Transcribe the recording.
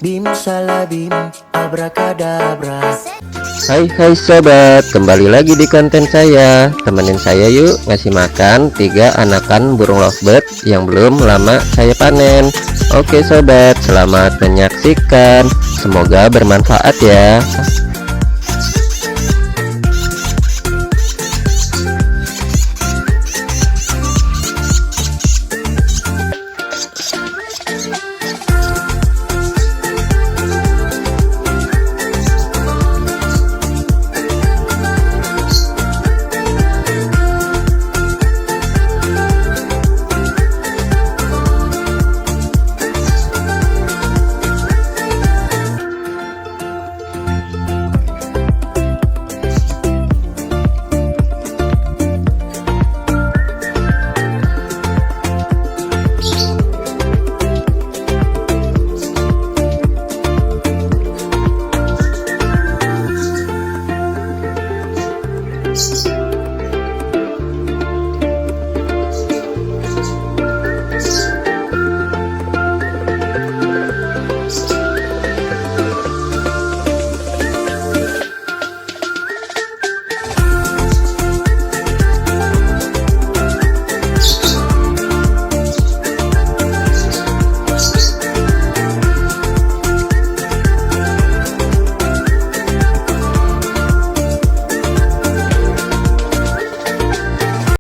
Bim salabim, abrakadabra. Hai sobat, kembali lagi di konten saya. Temenin saya yuk ngasih makan 3 anakan burung lovebird yang belum lama saya panen. Oke sobat, selamat menyaksikan. Semoga bermanfaat ya.